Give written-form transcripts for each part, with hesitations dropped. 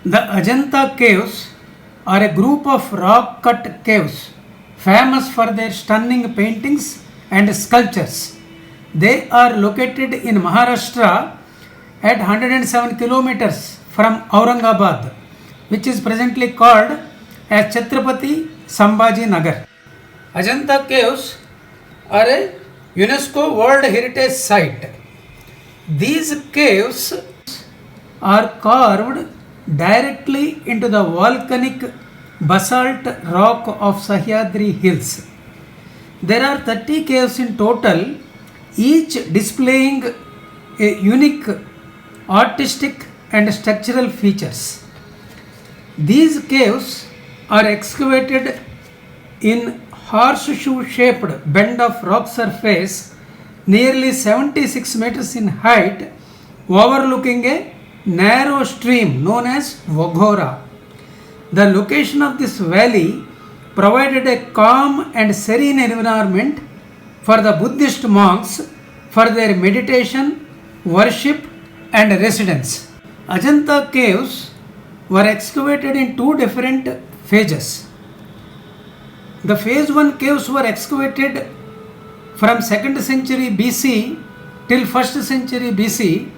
The Ajanta caves are a group of rock cut caves famous for their stunning paintings and sculptures. They are located in Maharashtra at 107 kilometers from Aurangabad, which is presently called as Chhatrapati Sambhaji Nagar. Ajanta caves are a UNESCO World Heritage Site. These caves are carved directly into the volcanic basalt rock of Sahyadri Hills. There are 30 caves in total, each displaying a unique artistic and structural features. These caves are excavated in horseshoe shaped bend of rock surface nearly 76 meters in height, overlooking a narrow stream known as Voghora. The location of this valley provided a calm and serene environment for the Buddhist monks for their meditation, worship, and residence. Ajanta caves were excavated in two different phases. The phase 1 caves were excavated from 2nd century BC till 1st century BC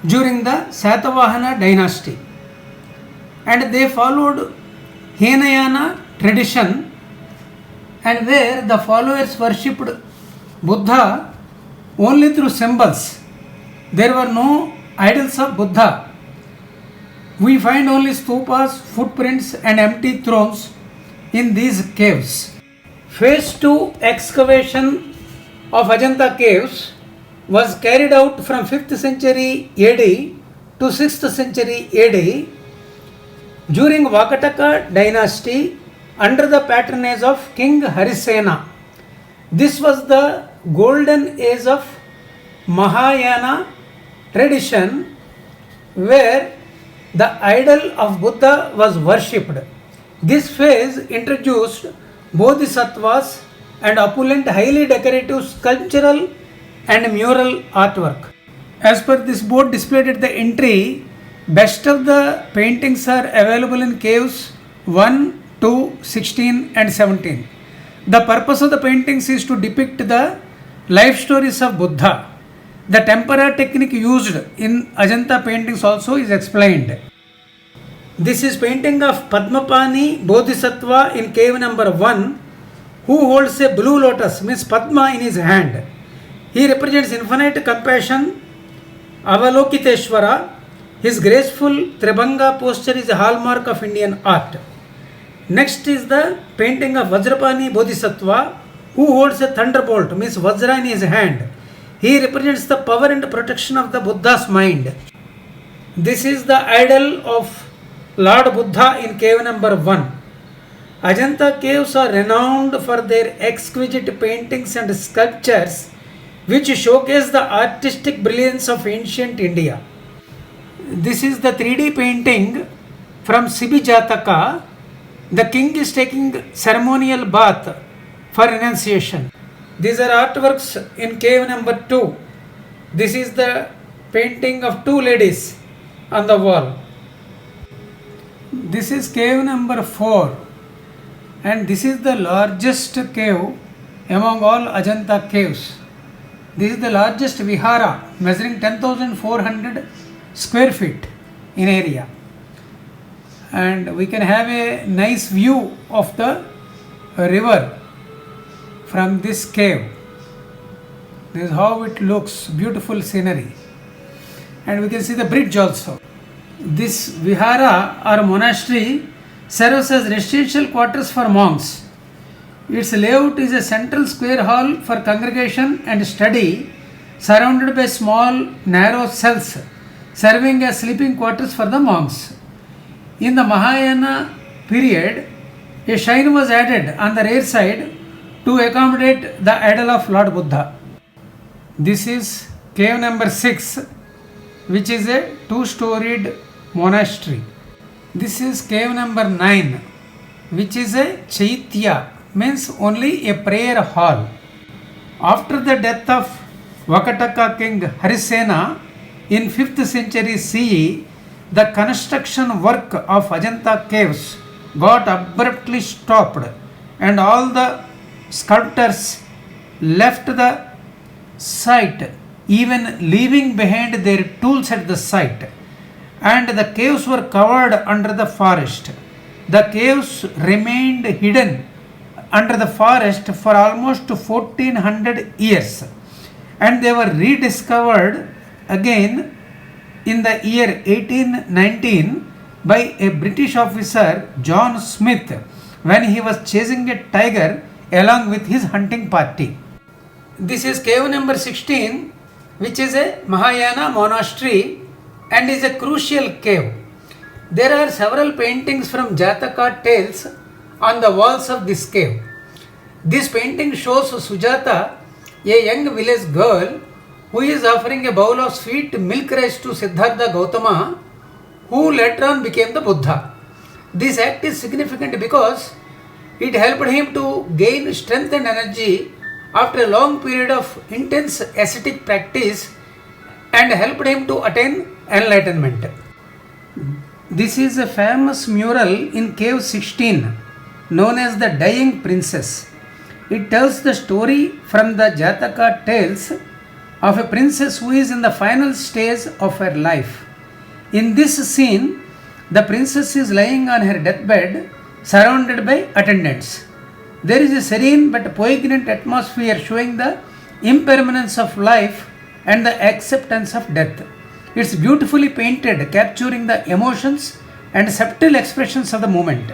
during the Satavahana dynasty, and they followed Hinayana tradition, and where the followers worshipped Buddha only through symbols. There were no idols of Buddha. We find only stupas, footprints, and empty thrones in these caves. Phase 2 excavation of Ajanta caves was carried out from 5th century AD to 6th century AD during Vakataka dynasty under the patronage of King Harisena. This was the golden age of Mahayana tradition, where the idol of Buddha was worshipped. This phase introduced bodhisattvas and opulent, highly decorative sculptural and mural artwork. As per this board displayed at the entry, best of the paintings are available in caves 1, 2, 16 and 17. The purpose of the paintings is to depict the life stories of Buddha. The tempera technique used in Ajanta paintings also is explained. This is painting of Padmapani Bodhisattva in cave number 1, who holds a blue lotus, means Padma, in his hand. He represents infinite compassion, Avalokiteshvara. His graceful Tribhanga posture is a hallmark of Indian art. Next is the painting of Vajrapani Bodhisattva, who holds a thunderbolt, means Vajra, in his hand. He represents the power and protection of the Buddha's mind. This is the idol of Lord Buddha in cave number 1. Ajanta caves are renowned for their exquisite paintings and sculptures, which showcase the artistic brilliance of ancient India. This is the 3D painting from Sibi Jataka. The king is taking ceremonial bath for renunciation. These are artworks in cave number 2. This is the painting of two ladies on the wall. This is cave number 4, and this is the largest cave among all Ajanta caves. This is the largest vihara, measuring 10,400 square feet in area, and we can have a nice view of the river from this cave. This is how it looks, beautiful scenery, and we can see the bridge also. This vihara or monastery serves as residential quarters for monks. Its layout is a central square hall for congregation and study, surrounded by small narrow cells serving as sleeping quarters for the monks. In the Mahayana period, a shrine was added on the rear side to accommodate the idol of Lord Buddha. This is cave number 6, which is a two-storied monastery. This is cave number 9, which is a chaitya, means only a prayer hall. After the death of Vakataka king Harisena in 5th century CE, the construction work of Ajanta caves got abruptly stopped and all the sculptors left the site, even leaving behind their tools at the site, and the caves were covered under the forest. The caves remained hidden under the forest for almost 1400 years, and they were rediscovered again in the year 1819 by a British officer, John Smith, when he was chasing a tiger along with his hunting party. This is cave number 16, which is a Mahayana monastery and is a crucial cave. There are several paintings from Jataka tales on the walls of this cave. This painting shows Sujata, a young village girl, who is offering a bowl of sweet milk rice to Siddhartha Gautama, who later on became the Buddha. This act is significant because it helped him to gain strength and energy after a long period of intense ascetic practice and helped him to attain enlightenment. This is a famous mural in Cave 16 known as the Dying Princess. It tells the story from the Jataka tales of a princess who is in the final stage of her life. In this scene, the princess is lying on her deathbed surrounded by attendants. There is a serene but poignant atmosphere showing the impermanence of life and the acceptance of death. It's beautifully painted, capturing the emotions and subtle expressions of the moment.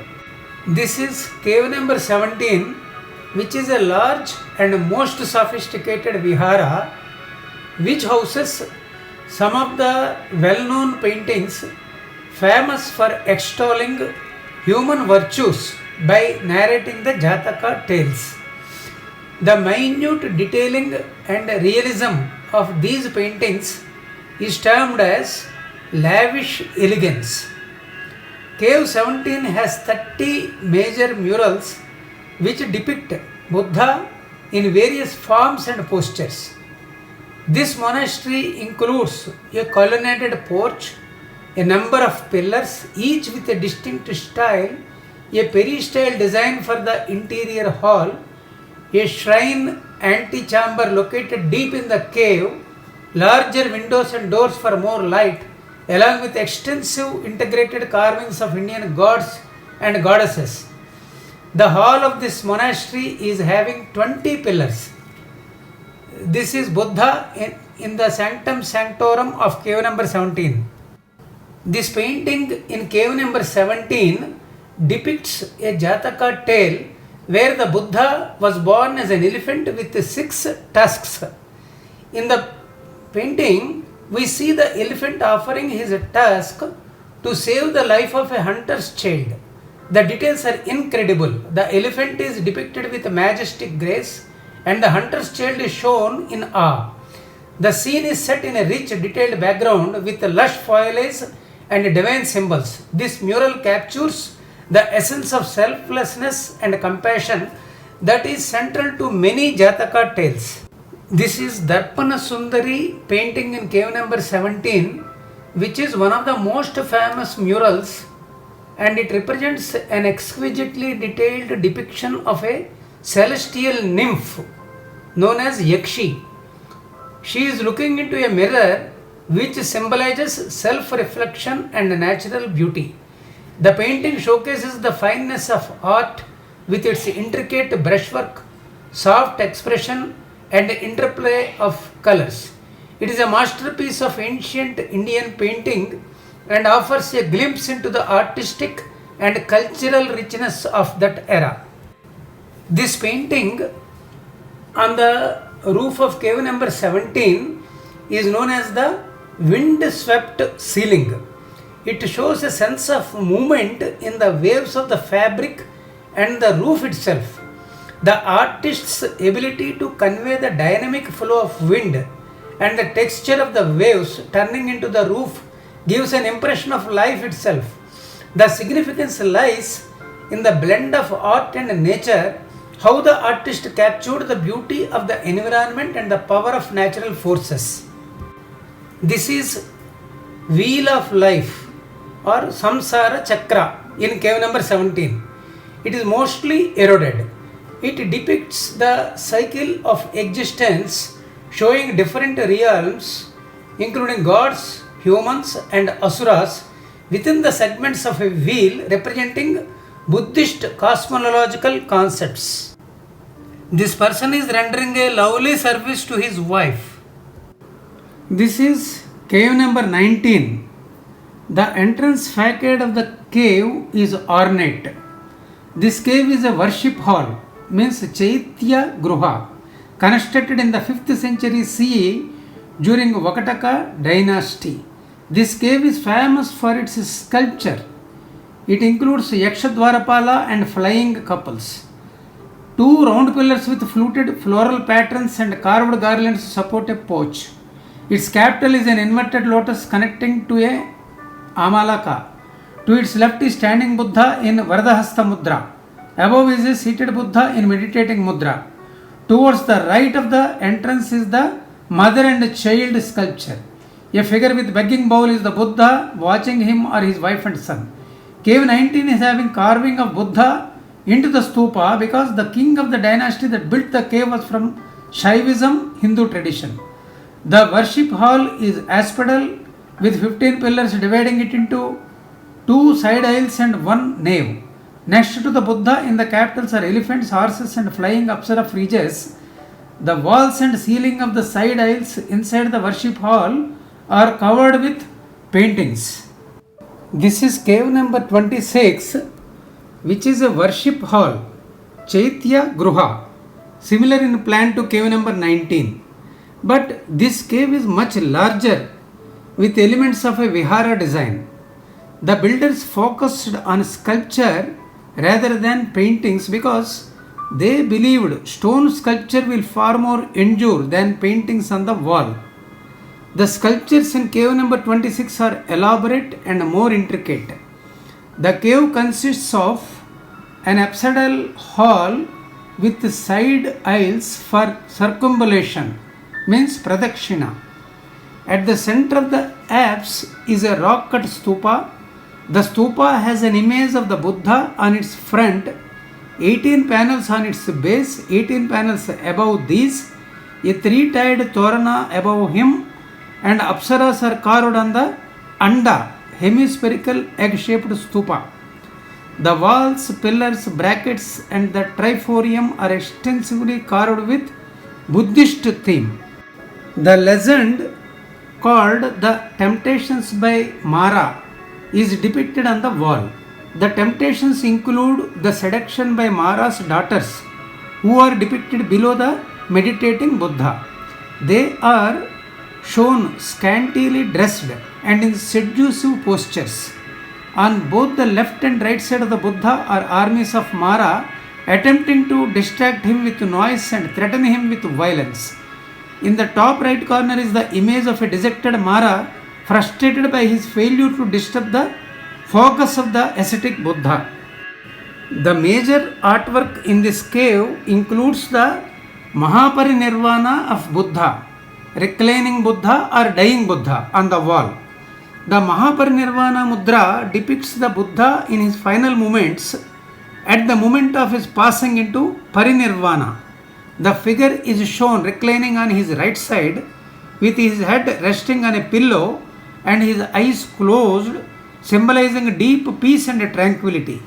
This is cave number 17, which is a large and most sophisticated vihara which houses some of the well-known paintings famous for extolling human virtues by narrating the Jataka tales. The minute detailing and realism of these paintings is termed as lavish elegance. Cave 17 has 30 major murals which depict Buddha in various forms and postures. This monastery includes a colonnaded porch, a number of pillars, each with a distinct style, a peristyle design for the interior hall, a shrine antechamber located deep in the cave, larger windows and doors for more light, along with extensive integrated carvings of Indian gods and goddesses. The hall of this monastery is having 20 pillars. This is Buddha in the Sanctum Sanctorum of cave number 17. This painting in cave number 17 depicts a Jataka tale where the Buddha was born as an elephant with 6 tusks. In the painting, we see the elephant offering his tusk to save the life of a hunter's child. The details are incredible. The elephant is depicted with majestic grace and the hunter's child is shown in awe. The scene is set in a rich, detailed background with lush foliage and divine symbols. This mural captures the essence of selflessness and compassion that is central to many Jataka tales. This is Darpana Sundari painting in cave number 17, which is one of the most famous murals, and it represents an exquisitely detailed depiction of a celestial nymph known as Yakshi. She is looking into a mirror which symbolizes self-reflection and natural beauty. The painting showcases the fineness of art with its intricate brushwork, soft expression, and interplay of colors. It is a masterpiece of ancient Indian painting and offers a glimpse into the artistic and cultural richness of that era. This painting on the roof of cave number 17 is known as the wind-swept ceiling. It shows a sense of movement in the waves of the fabric and the roof itself. The artist's ability to convey the dynamic flow of wind and the texture of the waves turning into the roof gives an impression of life itself. The significance lies in the blend of art and nature, how the artist captured the beauty of the environment and the power of natural forces. This is Wheel of Life or Samsara Chakra in cave number 17. It is mostly eroded. It depicts the cycle of existence, showing different realms, including gods, humans, and asuras, within the segments of a wheel representing Buddhist cosmological concepts. This person is rendering a lovely service to his wife. This is cave number 19. The entrance facade of the cave is ornate. This cave is a worship hall, means Chaitya Gruha, constructed in the 5th century CE during Vakataka dynasty. This cave is famous for its sculpture. It includes Yakshadwarapala and flying couples. 2 round pillars with fluted floral patterns and carved garlands support a porch. Its capital is an inverted lotus connecting to a Amalaka. To its left is standing Buddha in Vardahasta Mudra. Above is a seated Buddha in meditating Mudra. Towards the right of the entrance is the mother and child sculpture. A figure with begging bowl is the Buddha watching him or his wife and son. Cave 19 is having carving of Buddha into the stupa because the king of the dynasty that built the cave was from Shaivism Hindu tradition. The worship hall is aspidal with 15 pillars dividing it into 2 side aisles and 1 nave. Next to the Buddha in the capitals are elephants, horses and flying apsara friezes. The walls and ceiling of the side aisles inside the worship hall are covered with paintings. This is cave number 26, which is a worship hall, Chaitya Gruha, similar in plan to cave number 19. But this cave is much larger with elements of a vihara design. The builders focused on sculpture rather than paintings because they believed stone sculpture will far more endure than paintings on the wall. The sculptures in cave number 26 are elaborate and more intricate. The cave consists of an apsidal hall with side aisles for circumambulation, means pradakshina. At the center of the apse is a rock cut stupa. The stupa has an image of the Buddha on its front, 18 panels on its base, 18 panels above these, a 3-tied torana above him, and apsaras are carved on the anda, hemispherical egg-shaped stupa. The walls, pillars, brackets and the triforium are extensively carved with Buddhist theme. The legend called the Temptations by Mara is depicted on the wall. The temptations include the seduction by Mara's daughters, who are depicted below the meditating Buddha. They are shown scantily dressed and in seductive postures. On both the left and right side of the Buddha are armies of Mara attempting to distract him with noise and threaten him with violence. In the top right corner is the image of a dejected Mara frustrated by his failure to disturb the focus of the ascetic Buddha. The major artwork in this cave includes the Mahaparinirvana of Buddha, reclining Buddha or dying Buddha on the wall. The Mahaparinirvana mudra depicts the Buddha in his final moments at the moment of his passing into parinirvana. The figure is shown reclining on his right side with his head resting on a pillow and his eyes closed, symbolizing deep peace and tranquility.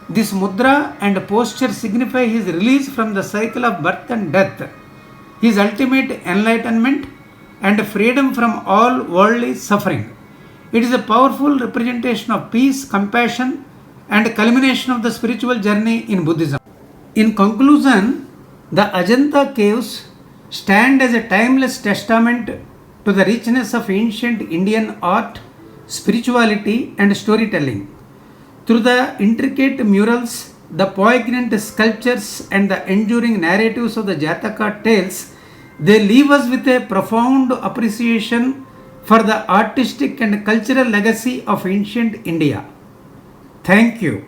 This mudra and posture signify his release from the cycle of birth and death, his ultimate enlightenment and freedom from all worldly suffering. It is a powerful representation of peace, compassion and culmination of the spiritual journey in Buddhism. In conclusion, the Ajanta caves stand as a timeless testament to the richness of ancient Indian art, spirituality and storytelling. Through the intricate murals, the poignant sculptures and the enduring narratives of the Jataka tales, they leave us with a profound appreciation for the artistic and cultural legacy of ancient India. Thank you.